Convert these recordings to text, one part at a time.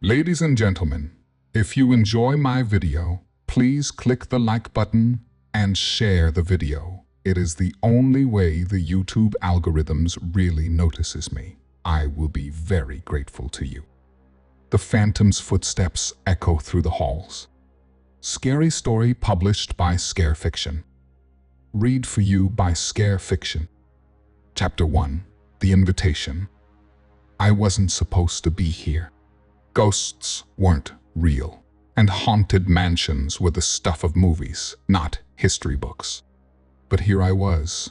Ladies and gentlemen, if you enjoy my video, please click the like button and share the video. It is the only way the YouTube algorithms really notices me. I will be very grateful to you. The phantom's footsteps echo through the halls. Scary story published by Scare Fiction. Read for you by Scare Fiction. Chapter 1. The Invitation. I wasn't supposed to be here. Ghosts weren't real, and haunted mansions were the stuff of movies, not history books. But here I was,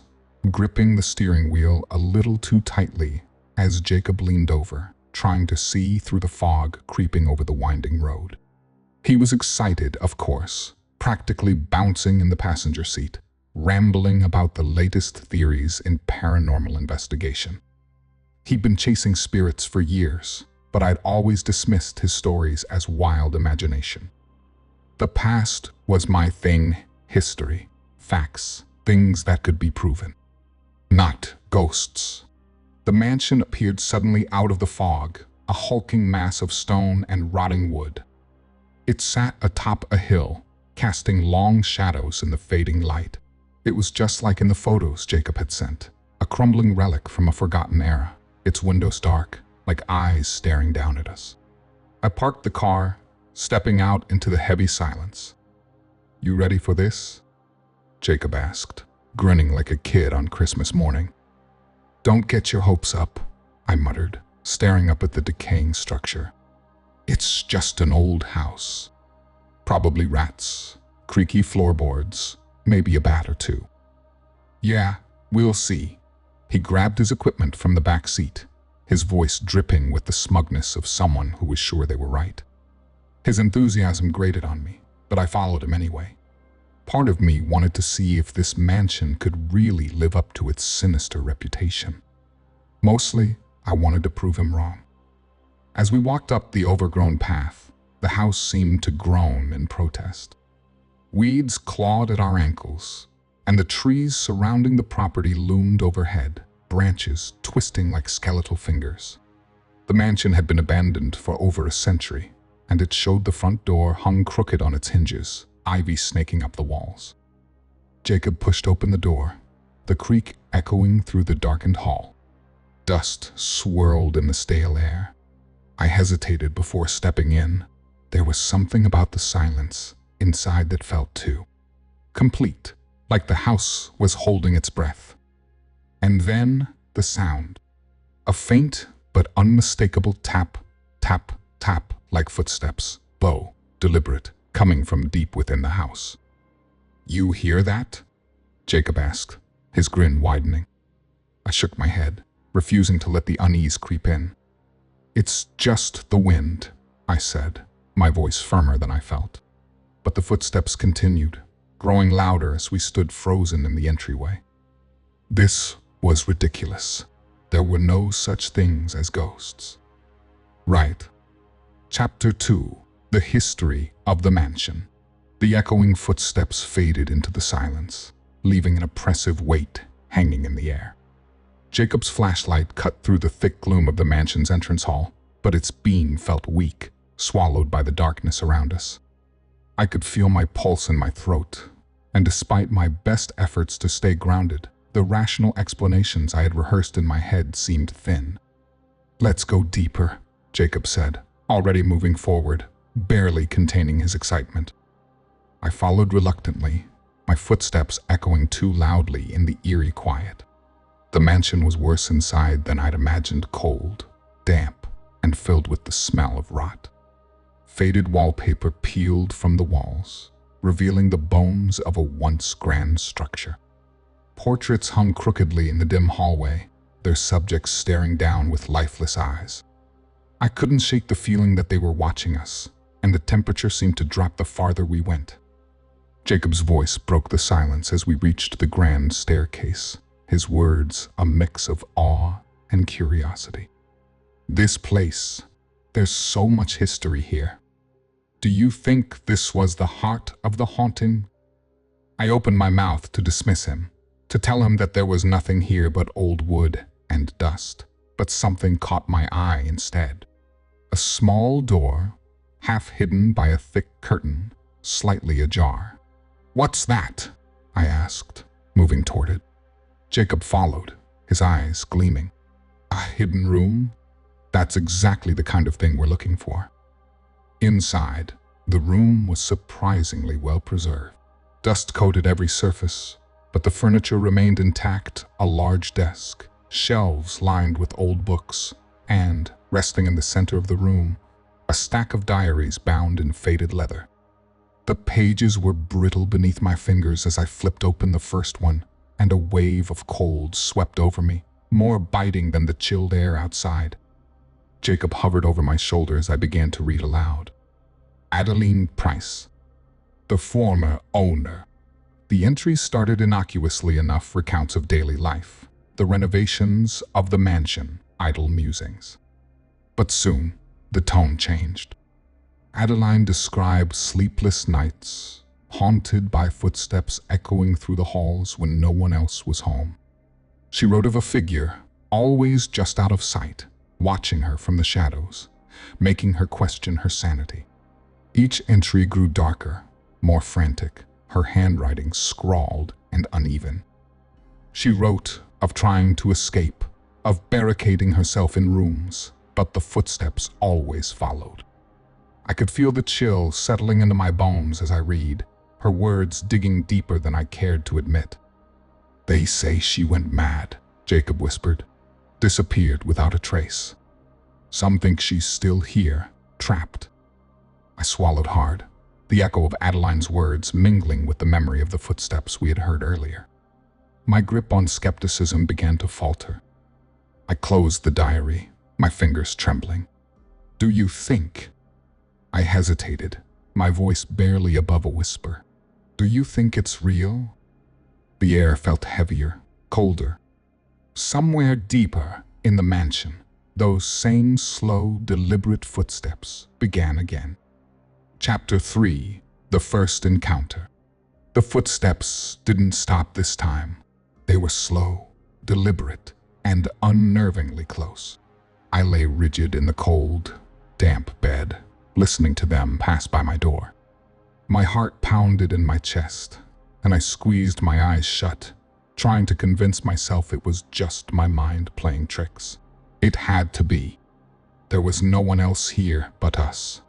gripping the steering wheel a little too tightly as Jacob leaned over, trying to see through the fog creeping over the winding road. He was excited, of course, practically bouncing in the passenger seat, rambling about the latest theories in paranormal investigation. He'd been chasing spirits for years, but I'd always dismissed his stories as wild imagination. The past was my thing, history, facts, things that could be proven. Not ghosts. The mansion appeared suddenly out of the fog, a hulking mass of stone and rotting wood. It sat atop a hill, casting long shadows in the fading light. It was just like in the photos Jacob had sent, a crumbling relic from a forgotten era, its windows dark, like eyes staring down at us. I parked the car, stepping out into the heavy silence. "You ready for this?" Jacob asked, grinning like a kid on Christmas morning. "Don't get your hopes up," I muttered, staring up at the decaying structure. "It's just an old house. Probably rats, creaky floorboards, maybe a bat or two." "Yeah, we'll see." He grabbed his equipment from the back seat, his voice dripping with the smugness of someone who was sure they were right. His enthusiasm grated on me, but I followed him anyway. Part of me wanted to see if this mansion could really live up to its sinister reputation. Mostly, I wanted to prove him wrong. As we walked up the overgrown path, the house seemed to groan in protest. Weeds clawed at our ankles, and the trees surrounding the property loomed overhead, branches twisting like skeletal fingers. The mansion had been abandoned for over a century, and it showed the front door hung crooked on its hinges, ivy snaking up the walls. Jacob pushed open the door, the creak echoing through the darkened hall. Dust swirled in the stale air. I hesitated before stepping in. There was something about the silence inside that felt too complete, like the house was holding its breath. And then the sound. A faint but unmistakable tap, tap, tap, like footsteps, low, deliberate, coming from deep within the house. "You hear that?" Jacob asked, his grin widening. I shook my head, refusing to let the unease creep in. "It's just the wind," I said, my voice firmer than I felt. But the footsteps continued, growing louder as we stood frozen in the entryway. This was ridiculous. There were no such things as ghosts. Right. Chapter 2. The History of the Mansion. The echoing footsteps faded into the silence, leaving an oppressive weight hanging in the air. Jacob's flashlight cut through the thick gloom of the mansion's entrance hall, but its beam felt weak, swallowed by the darkness around us. I could feel my pulse in my throat, and despite my best efforts to stay grounded, the rational explanations I had rehearsed in my head seemed thin. "Let's go deeper," Jacob said, already moving forward, barely containing his excitement. I followed reluctantly, my footsteps echoing too loudly in the eerie quiet. The mansion was worse inside than I'd imagined, cold, damp, and filled with the smell of rot. Faded wallpaper peeled from the walls, revealing the bones of a once grand structure. Portraits hung crookedly in the dim hallway, their subjects staring down with lifeless eyes. I couldn't shake the feeling that they were watching us, and the temperature seemed to drop the farther we went. Jacob's voice broke the silence as we reached the grand staircase, his words a mix of awe and curiosity. "This place, there's so much history here. Do you think this was the heart of the haunting?" I opened my mouth to dismiss him, to tell him that there was nothing here but old wood and dust, but something caught my eye instead. A small door, half hidden by a thick curtain, slightly ajar. "What's that?" I asked, moving toward it. Jacob followed, his eyes gleaming. "A hidden room? That's exactly the kind of thing we're looking for." Inside, the room was surprisingly well preserved. Dust coated every surface, but the furniture remained intact: a large desk, shelves lined with old books, and, resting in the center of the room, a stack of diaries bound in faded leather. The pages were brittle beneath my fingers as I flipped open the first one, and a wave of cold swept over me, more biting than the chilled air outside. Jacob hovered over my shoulder as I began to read aloud. Adeline Price, the former owner. The entries started innocuously enough: recounts of daily life, the renovations of the mansion, idle musings. But soon, the tone changed. Adeline described sleepless nights, haunted by footsteps echoing through the halls when no one else was home. She wrote of a figure, always just out of sight, watching her from the shadows, making her question her sanity. Each entry grew darker, more frantic, her handwriting scrawled and uneven. She wrote of trying to escape, of barricading herself in rooms, but the footsteps always followed. I could feel the chill settling into my bones as I read, her words digging deeper than I cared to admit. "They say she went mad," Jacob whispered, "disappeared without a trace. Some think she's still here, trapped." I swallowed hard, the echo of Adeline's words mingling with the memory of the footsteps we had heard earlier. My grip on skepticism began to falter. I closed the diary, my fingers trembling. "Do you think?" I hesitated, my voice barely above a whisper. "Do you think it's real?" The air felt heavier, colder. Somewhere deeper in the mansion, those same slow, deliberate footsteps began again. Chapter 3: The First Encounter. The footsteps didn't stop this time. They were slow, deliberate, and unnervingly close. I lay rigid in the cold, damp bed, listening to them pass by my door. My heart pounded in my chest, and I squeezed my eyes shut, trying to convince myself it was just my mind playing tricks. It had to be. There was no one else here but us.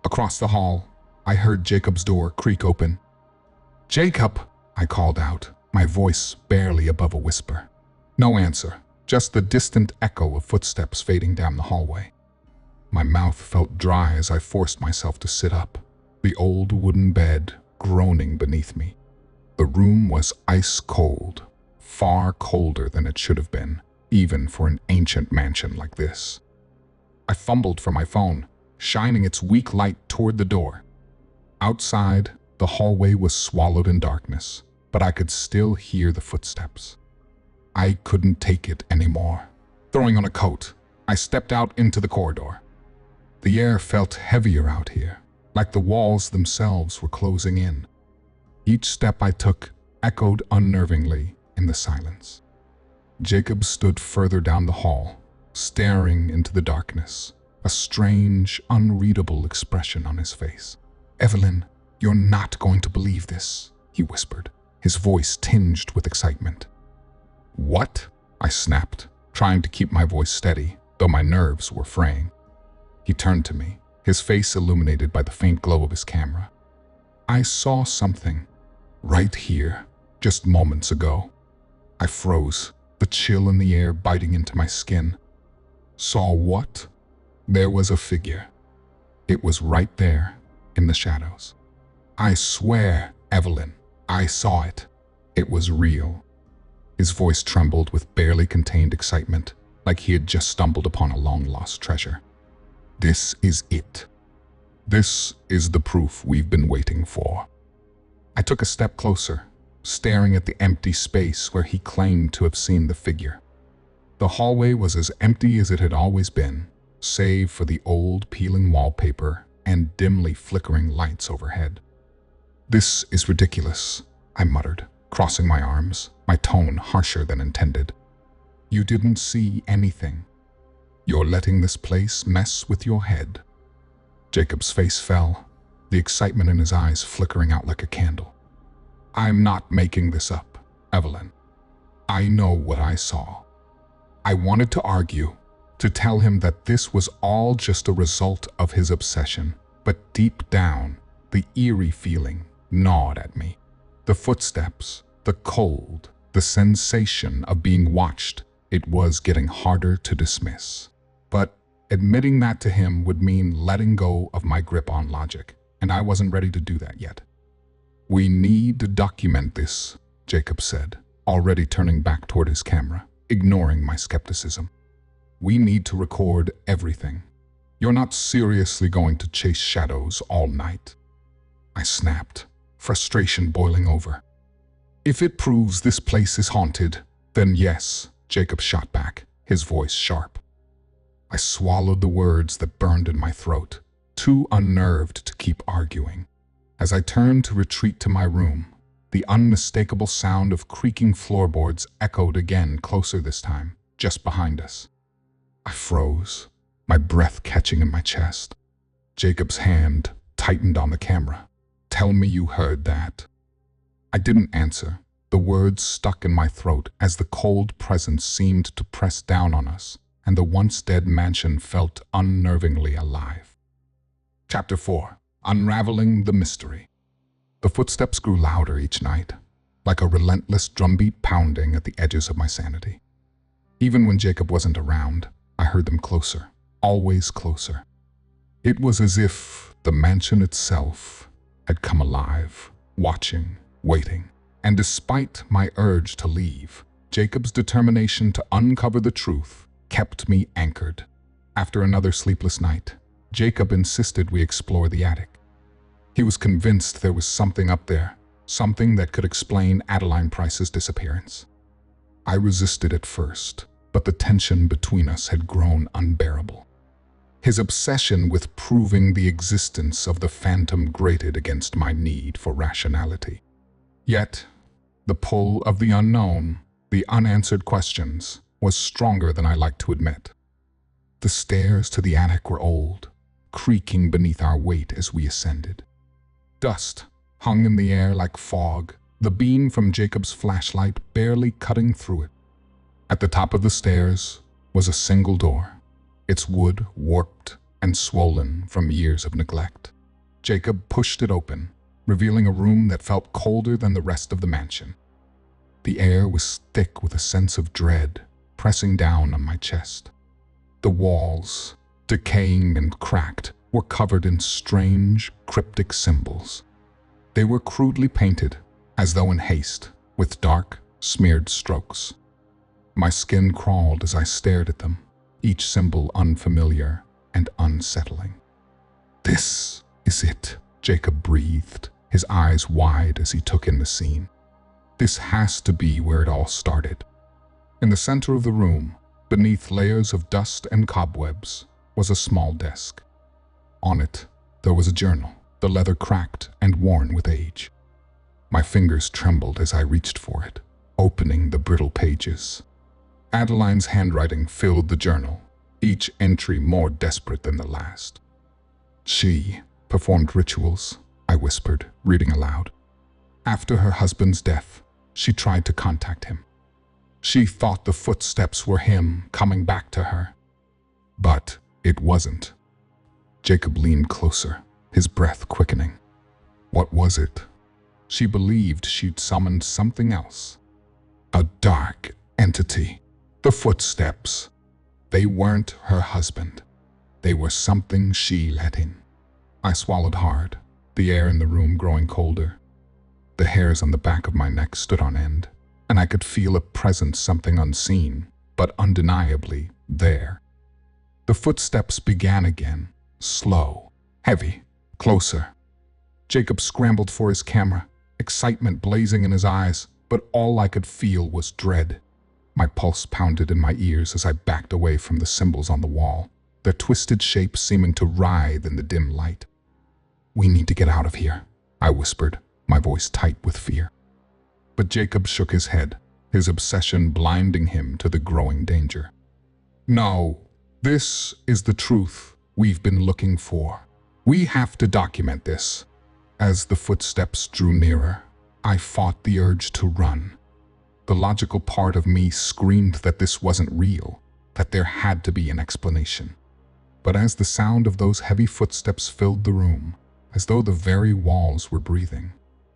Across the hall, I heard Jacob's door creak open. "Jacob!" I called out, my voice barely above a whisper. No answer, just the distant echo of footsteps fading down the hallway. My mouth felt dry as I forced myself to sit up, the old wooden bed groaning beneath me. The room was ice cold, far colder than it should have been, even for an ancient mansion like this. I fumbled for my phone, shining its weak light toward the door. Outside, the hallway was swallowed in darkness, but I could still hear the footsteps. I couldn't take it anymore. Throwing on a coat, I stepped out into the corridor. The air felt heavier out here, like the walls themselves were closing in. Each step I took echoed unnervingly in the silence. Jacob stood further down the hall, staring into the darkness, a strange, unreadable expression on his face. "Evelyn, you're not going to believe this," he whispered, his voice tinged with excitement. "What?" I snapped, trying to keep my voice steady, though my nerves were fraying. He turned to me, his face illuminated by the faint glow of his camera. "I saw something, right here, just moments ago." I froze, the chill in the air biting into my skin. "Saw what?" There was a figure. It was right there, in the shadows. "I swear, Evelyn, I saw it. It was real." His voice trembled with barely contained excitement, like he had just stumbled upon a long-lost treasure. "This is it. This is the proof we've been waiting for." I took a step closer, staring at the empty space where he claimed to have seen the figure. The hallway was as empty as it had always been, save for the old peeling wallpaper and dimly flickering lights overhead. "This is ridiculous," I muttered, crossing my arms, my tone harsher than intended. "You didn't see anything." You're letting this place mess with your head." Jacob's face fell, the excitement in his eyes flickering out like a candle. "I'm not making this up, Evelyn. I know what I saw." I wanted to argue, to tell him that this was all just a result of his obsession, but deep down, the eerie feeling gnawed at me. The footsteps, the cold, the sensation of being watched, it was getting harder to dismiss. But admitting that to him would mean letting go of my grip on logic, and I wasn't ready to do that yet. "We need to document this," Jacob said, already turning back toward his camera, ignoring my skepticism. "We need to record everything. You're not seriously going to chase shadows all night." I snapped, frustration boiling over. "If it proves this place is haunted, then yes," Jacob shot back, his voice sharp. I swallowed the words that burned in my throat, too unnerved to keep arguing. As I turned to retreat to my room, the unmistakable sound of creaking floorboards echoed again, closer this time, just behind us. I froze, my breath catching in my chest. Jacob's hand tightened on the camera. "Tell me you heard that." I didn't answer. The words stuck in my throat as the cold presence seemed to press down on us, and the once dead mansion felt unnervingly alive. Chapter 4. Unraveling the Mystery. The footsteps grew louder each night, like a relentless drumbeat pounding at the edges of my sanity. Even when Jacob wasn't around, I heard them closer, always closer. It was as if the mansion itself had come alive, watching, waiting. And despite my urge to leave, Jacob's determination to uncover the truth kept me anchored. After another sleepless night, Jacob insisted we explore the attic. He was convinced there was something up there, something that could explain Adeline Price's disappearance. I resisted at first, but the tension between us had grown unbearable. His obsession with proving the existence of the phantom grated against my need for rationality. Yet, the pull of the unknown, the unanswered questions, was stronger than I liked to admit. The stairs to the attic were old, creaking beneath our weight as we ascended. Dust hung in the air like fog, the beam from Jacob's flashlight barely cutting through it. At the top of the stairs was a single door, its wood warped and swollen from years of neglect. Jacob pushed it open, revealing a room that felt colder than the rest of the mansion. The air was thick with a sense of dread, pressing down on my chest. The walls, decaying and cracked, were covered in strange, cryptic symbols. They were crudely painted, as though in haste, with dark, smeared strokes. My skin crawled as I stared at them, each symbol unfamiliar and unsettling. "This is it," Jacob breathed, his eyes wide as he took in the scene. "This has to be where it all started." In the center of the room, beneath layers of dust and cobwebs, was a small desk. On it, there was a journal, the leather cracked and worn with age. My fingers trembled as I reached for it, opening the brittle pages. Adeline's handwriting filled the journal, each entry more desperate than the last. "She performed rituals," I whispered, reading aloud. "After her husband's death, she tried to contact him. She thought the footsteps were him coming back to her. But it wasn't." Jacob leaned closer, his breath quickening. "What was it?" She believed she'd summoned something else. A dark entity. The footsteps. They weren't her husband. They were something she let in. I swallowed hard, the air in the room growing colder. The hairs on the back of my neck stood on end, and I could feel a presence, something unseen, but undeniably there. The footsteps began again, slow, heavy, closer. Jacob scrambled for his camera, excitement blazing in his eyes, but all I could feel was dread. My pulse pounded in my ears as I backed away from the symbols on the wall, their twisted shapes seeming to writhe in the dim light. "We need to get out of here," I whispered, my voice tight with fear. But Jacob shook his head, his obsession blinding him to the growing danger. "No, This is the truth we've been looking for. We have to document this. As the footsteps drew nearer, I fought the urge to run. The logical part of me screamed that this wasn't real, that there had to be an explanation. But as the sound of those heavy footsteps filled the room, as though the very walls were breathing,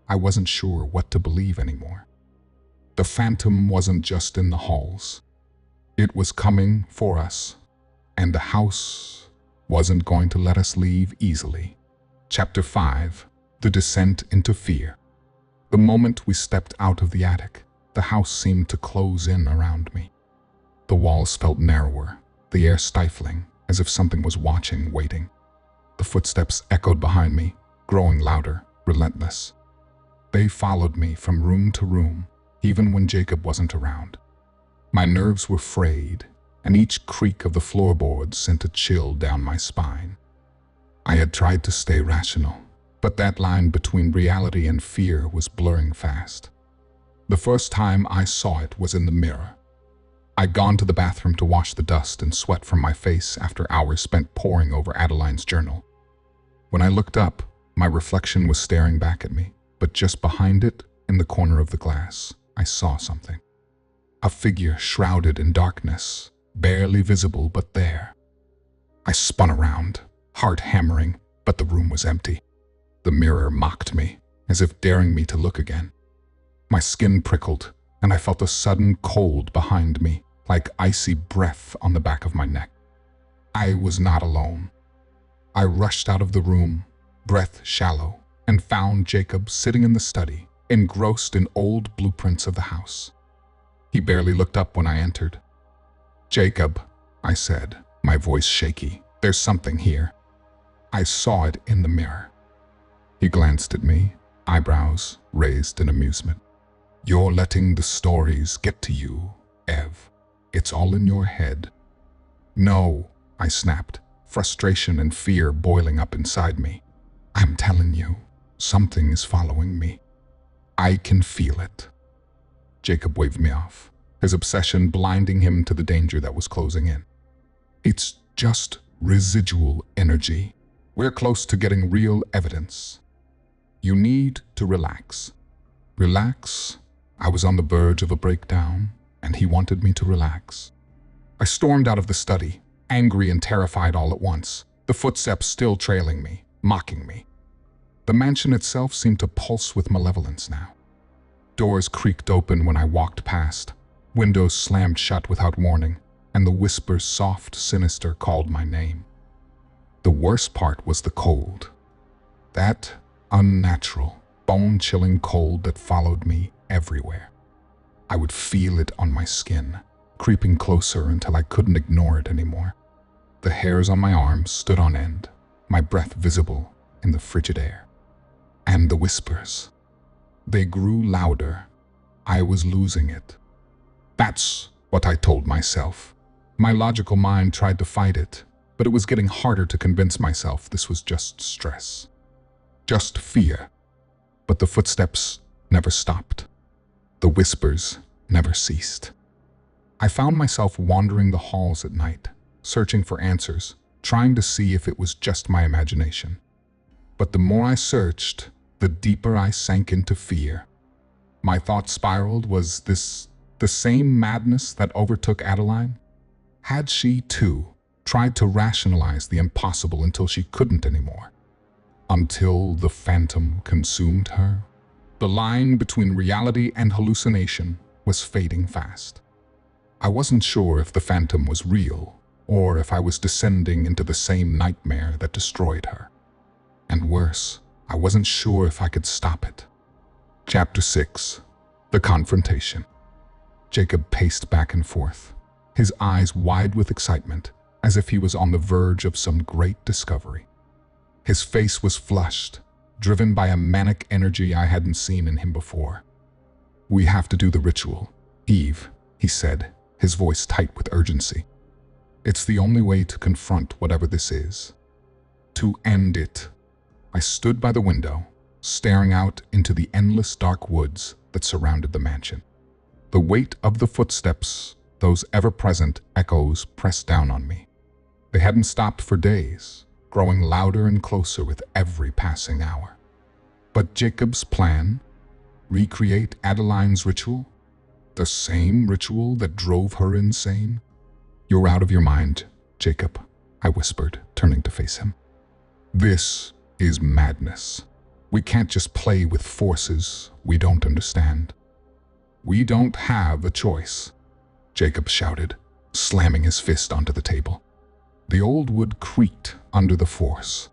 I wasn't sure what to believe anymore. The phantom wasn't just in the halls. It was coming for us, and the house wasn't going to let us leave easily. Chapter 5. The Descent into Fear. The moment we stepped out of the attic, the house seemed to close in around me. The walls felt narrower, the air stifling, as if something was watching, waiting. The footsteps echoed behind me, growing louder, relentless. They followed me from room to room, even when Jacob wasn't around. My nerves were frayed, and each creak of the floorboards sent a chill down my spine. I had tried to stay rational, but that line between reality and fear was blurring fast. The first time I saw it was in the mirror. I'd gone to the bathroom to wash the dust and sweat from my face after hours spent poring over Adeline's journal. When I looked up, my reflection was staring back at me, but just behind it, in the corner of the glass, I saw something. A figure shrouded in darkness, barely visible but there. I spun around, heart hammering, but the room was empty. The mirror mocked me, as if daring me to look again. My skin prickled, and I felt a sudden cold behind me, like icy breath on the back of my neck. I was not alone. I rushed out of the room, breath shallow, and found Jacob sitting in the study, engrossed in old blueprints of the house. He barely looked up when I entered. "Jacob," I said, my voice shaky, "there's something here. I saw it in the mirror." He glanced at me, eyebrows raised in amusement. "You're letting the stories get to you, Ev. It's all in your head." "No," I snapped, frustration and fear boiling up inside me. "I'm telling you, something is following me. I can feel it." Jacob waved me off, his obsession blinding him to the danger that was closing in. "It's just residual energy. We're close to getting real evidence. You need to relax." Relax? I was on the verge of a breakdown, and he wanted me to relax. I stormed out of the study, angry and terrified all at once, the footsteps still trailing me, mocking me. The mansion itself seemed to pulse with malevolence now. Doors creaked open when I walked past, windows slammed shut without warning, and the whispers, soft, sinister, called my name. The worst part was the cold. That unnatural, bone-chilling cold that followed me everywhere. I would feel it on my skin, creeping closer until I couldn't ignore it anymore. The hairs on my arms stood on end, my breath visible in the frigid air. And the whispers. They grew louder. I was losing it. That's what I told myself. My logical mind tried to fight it, but it was getting harder to convince myself this was just stress. Just fear. But the footsteps never stopped. The whispers never ceased. I found myself wandering the halls at night, searching for answers, trying to see if it was just my imagination. But the more I searched, the deeper I sank into fear. My thought spiraled, was this the same madness that overtook Adeline? Had she, too, tried to rationalize the impossible until she couldn't anymore? Until the phantom consumed her? The line between reality and hallucination was fading fast. I wasn't sure if the phantom was real, or if I was descending into the same nightmare that destroyed her. And worse, I wasn't sure if I could stop it. Chapter 6. The Confrontation. Jacob paced back and forth, his eyes wide with excitement, as if he was on the verge of some great discovery. His face was flushed, driven by a manic energy I hadn't seen in him before. "We have to do the ritual, Eve," he said, his voice tight with urgency. "It's the only way to confront whatever this is. To end it." I stood by the window, staring out into the endless dark woods that surrounded the mansion. The weight of the footsteps, those ever-present echoes, pressed down on me. They hadn't stopped for days, growing louder and closer with every passing hour. But Jacob's plan? Recreate Adeline's ritual? The same ritual that drove her insane? "You're out of your mind, Jacob," I whispered, turning to face him. "This is madness. We can't just play with forces we don't understand." "We don't have a choice," Jacob shouted, slamming his fist onto the table. The old wood creaked under the force.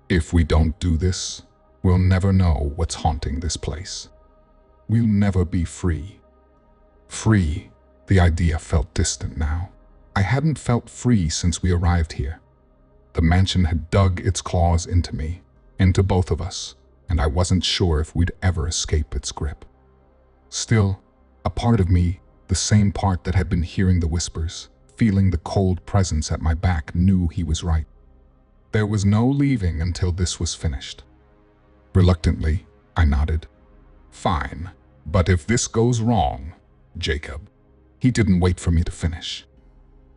"If we don't do this, we'll never know what's haunting this place. We'll never be free." Free, the idea felt distant now. I hadn't felt free since we arrived here. The mansion had dug its claws into me, into both of us, and I wasn't sure if we'd ever escape its grip. Still, a part of me, the same part that had been hearing the whispers, feeling the cold presence at my back, knew he was right. There was no leaving until this was finished. Reluctantly, I nodded. "Fine, but if this goes wrong, Jacob." He didn't wait for me to finish.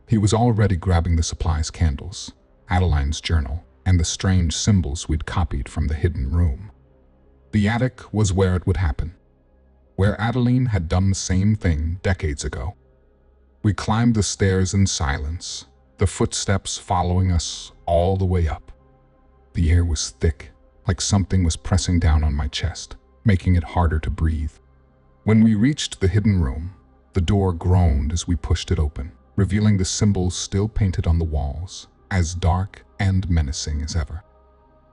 He was already grabbing the supplies: candles, Adeline's journal, and the strange symbols we'd copied from the hidden room. The attic was where it would happen, where Adeline had done the same thing decades ago. We climbed the stairs in silence, the footsteps following us all the way up. The air was thick, like something was pressing down on my chest, making it harder to breathe. When we reached the hidden room, the door groaned as we pushed it open, revealing the symbols still painted on the walls, as dark and menacing as ever.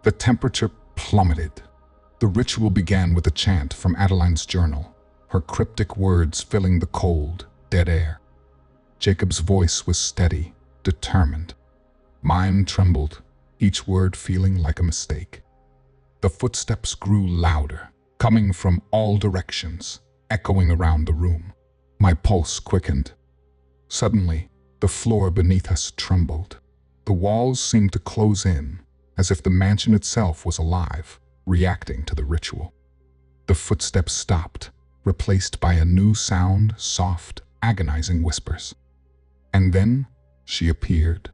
The temperature plummeted. The ritual began with a chant from Adeline's journal, her cryptic words filling the cold, dead air. Jacob's voice was steady, determined. Mine trembled, each word feeling like a mistake. The footsteps grew louder, coming from all directions, echoing around the room. My pulse quickened. Suddenly, the floor beneath us trembled. The walls seemed to close in, as if the mansion itself was alive, reacting to the ritual. The footsteps stopped, replaced by a new sound, soft, agonizing whispers. And then she appeared.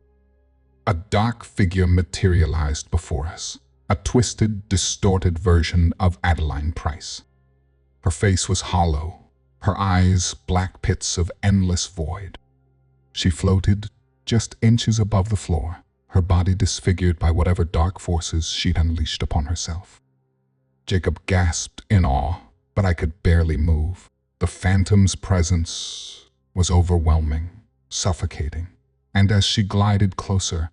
A dark figure materialized before us, a twisted, distorted version of Adeline Price. Her face was hollow, her eyes black pits of endless void. She floated just inches above the floor, her body disfigured by whatever dark forces she'd unleashed upon herself. Jacob gasped in awe, but I could barely move. The phantom's presence was overwhelming, suffocating, and as she glided closer,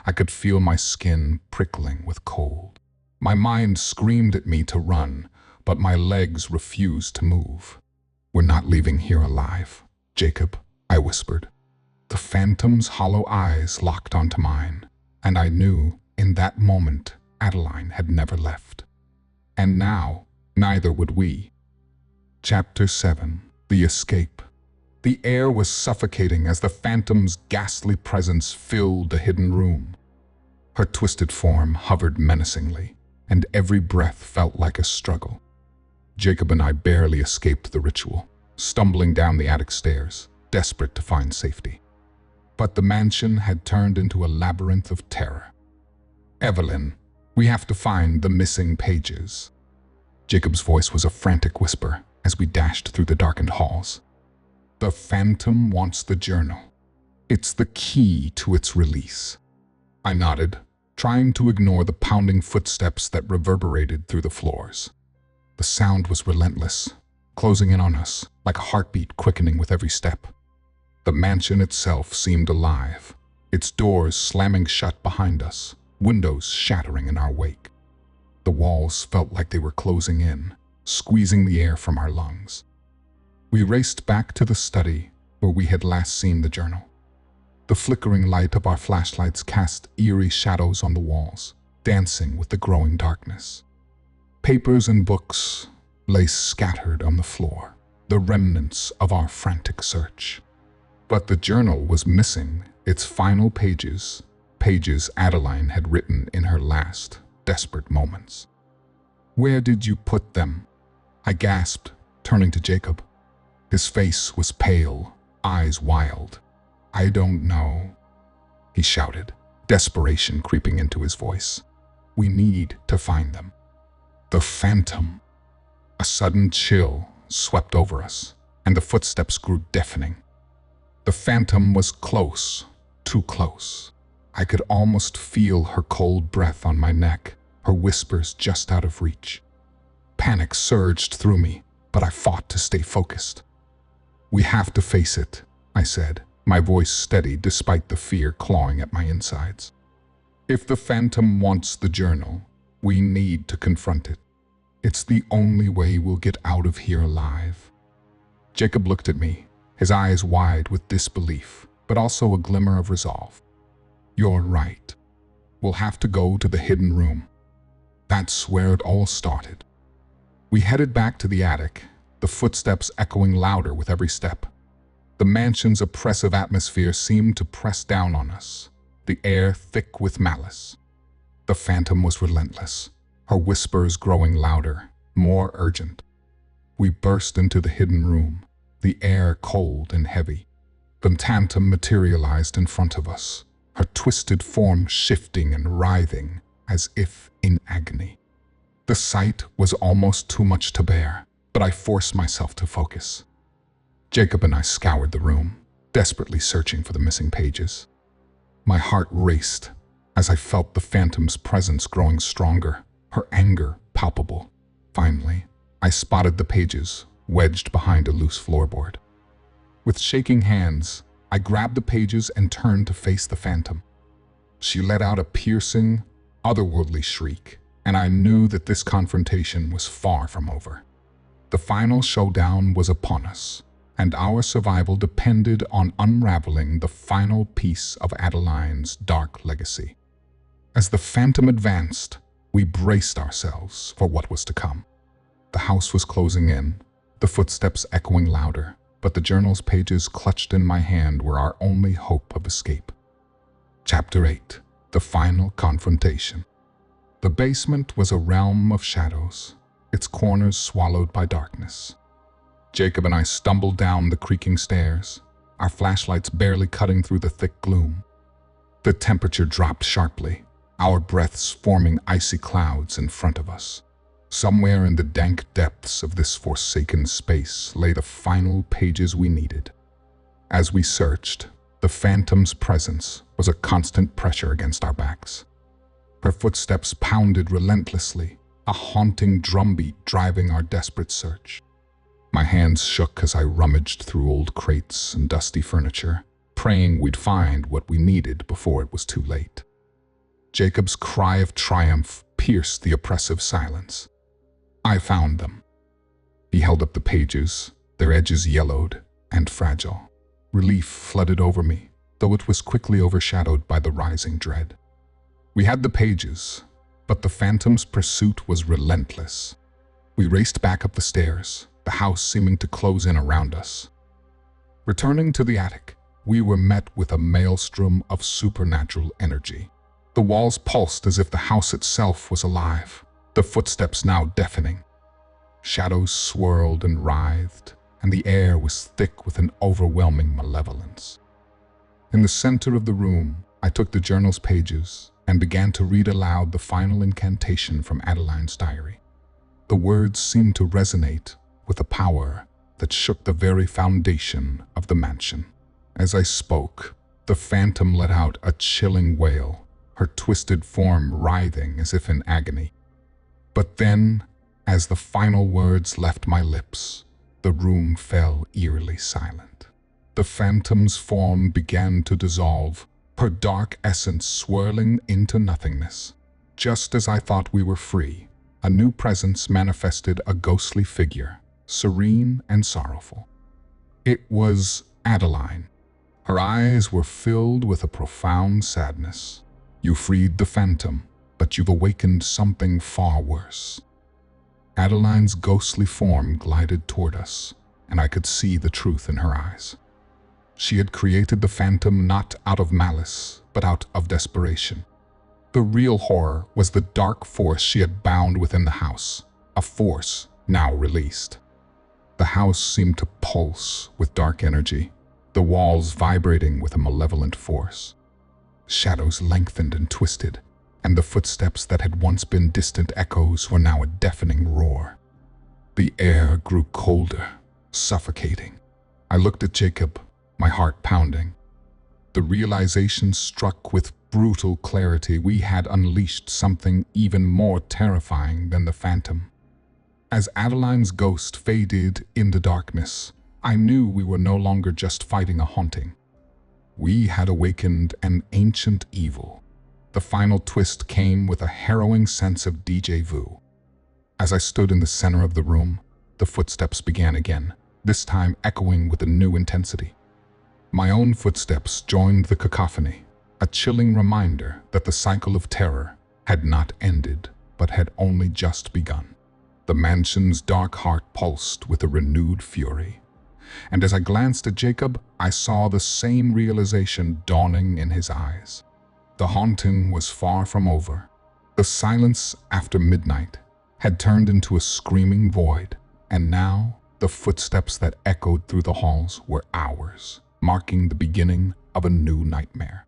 I could feel my skin prickling with cold. My mind screamed at me to run, but my legs refused to move. "We're not leaving here alive, Jacob," I whispered. The phantom's hollow eyes locked onto mine, and I knew, in that moment, Adeline had never left. And now, neither would we. Chapter 7. The Escape. The air was suffocating as the phantom's ghastly presence filled the hidden room. Her twisted form hovered menacingly, and every breath felt like a struggle. Jacob and I barely escaped the ritual, stumbling down the attic stairs, desperate to find safety. But the mansion had turned into a labyrinth of terror. "Evelyn, we have to find the missing pages." Jacob's voice was a frantic whisper as we dashed through the darkened halls. "The phantom wants the journal. It's the key to its release." I nodded, trying to ignore the pounding footsteps that reverberated through the floors. The sound was relentless, closing in on us, like a heartbeat quickening with every step. The mansion itself seemed alive, its doors slamming shut behind us, windows shattering in our wake. The walls felt like they were closing in, squeezing the air from our lungs. We raced back to the study where we had last seen the journal. The flickering light of our flashlights cast eerie shadows on the walls, dancing with the growing darkness. Papers and books lay scattered on the floor, the remnants of our frantic search. But the journal was missing its final pages, pages Adeline had written in her last, desperate moments. "Where did you put them?" I gasped, turning to Jacob. His face was pale, eyes wild. "I don't know." he shouted, desperation creeping into his voice. "We need to find them." The phantom. A sudden chill swept over us, and the footsteps grew deafening. The phantom was close, too close. I could almost feel her cold breath on my neck, her whispers just out of reach. Panic surged through me, but I fought to stay focused. "We have to face it," I said, my voice steady despite the fear clawing at my insides. "If the phantom wants the journal, we need to confront it. It's the only way we'll get out of here alive." Jacob looked at me, his eyes wide with disbelief, but also a glimmer of resolve. "You're right. We'll have to go to the hidden room." That's where it all started. We headed back to the attic, the footsteps echoing louder with every step. The mansion's oppressive atmosphere seemed to press down on us, the air thick with malice. The phantom was relentless, her whispers growing louder, more urgent. We burst into the hidden room, the air cold and heavy. The phantom materialized in front of us, her twisted form shifting and writhing as if in agony. The sight was almost too much to bear, but I forced myself to focus. Jacob and I scoured the room, desperately searching for the missing pages. My heart raced as I felt the phantom's presence growing stronger, her anger palpable. Finally, I spotted the pages wedged behind a loose floorboard. With shaking hands, I grabbed the pages and turned to face the phantom. She let out a piercing, otherworldly shriek, and I knew that this confrontation was far from over. The final showdown was upon us, and our survival depended on unraveling the final piece of Adeline's dark legacy. As the phantom advanced, we braced ourselves for what was to come. The house was closing in, the footsteps echoing louder, but the journal's pages clutched in my hand were our only hope of escape. Chapter 8. The Final Confrontation. The basement was a realm of shadows, its corners swallowed by darkness. Jacob and I stumbled down the creaking stairs, our flashlights barely cutting through the thick gloom. The temperature dropped sharply, our breaths forming icy clouds in front of us. Somewhere in the dank depths of this forsaken space lay the final pages we needed. As we searched, the phantom's presence was a constant pressure against our backs. Her footsteps pounded relentlessly, a haunting drumbeat driving our desperate search. My hands shook as I rummaged through old crates and dusty furniture, praying we'd find what we needed before it was too late. Jacob's cry of triumph pierced the oppressive silence. "I found them." He held up the pages, their edges yellowed and fragile. Relief flooded over me, though it was quickly overshadowed by the rising dread. We had the pages, but the phantom's pursuit was relentless. We raced back up the stairs, the house seeming to close in around us. Returning to the attic, we were met with a maelstrom of supernatural energy. The walls pulsed as if the house itself was alive, the footsteps now deafening. Shadows swirled and writhed, and the air was thick with an overwhelming malevolence. In the center of the room, I took the journal's pages and began to read aloud the final incantation from Adeline's diary. The words seemed to resonate with a power that shook the very foundation of the mansion. As I spoke, the phantom let out a chilling wail, her twisted form writhing as if in agony. But then, as the final words left my lips, the room fell eerily silent. The phantom's form began to dissolve, her dark essence swirling into nothingness. Just as I thought we were free, a new presence manifested, a ghostly figure, serene and sorrowful. It was Adeline. Her eyes were filled with a profound sadness. "You freed the phantom, but you've awakened something far worse." Adeline's ghostly form glided toward us, and I could see the truth in her eyes. She had created the phantom not out of malice, but out of desperation. The real horror was the dark force she had bound within the house, a force now released. The house seemed to pulse with dark energy, the walls vibrating with a malevolent force. Shadows lengthened and twisted, and the footsteps that had once been distant echoes were now a deafening roar. The air grew colder, suffocating. I looked at Jacob, my heart pounding. The realization struck with brutal clarity. We had unleashed something even more terrifying than the phantom. As Adeline's ghost faded in the darkness, I knew we were no longer just fighting a haunting. We had awakened an ancient evil. The final twist came with a harrowing sense of déjà vu. As I stood in the center of the room, the footsteps began again, this time echoing with a new intensity. My own footsteps joined the cacophony, a chilling reminder that the cycle of terror had not ended, but had only just begun. The mansion's dark heart pulsed with a renewed fury. And as I glanced at Jacob, I saw the same realization dawning in his eyes. The haunting was far from over. The silence after midnight had turned into a screaming void, and now the footsteps that echoed through the halls were ours, marking the beginning of a new nightmare.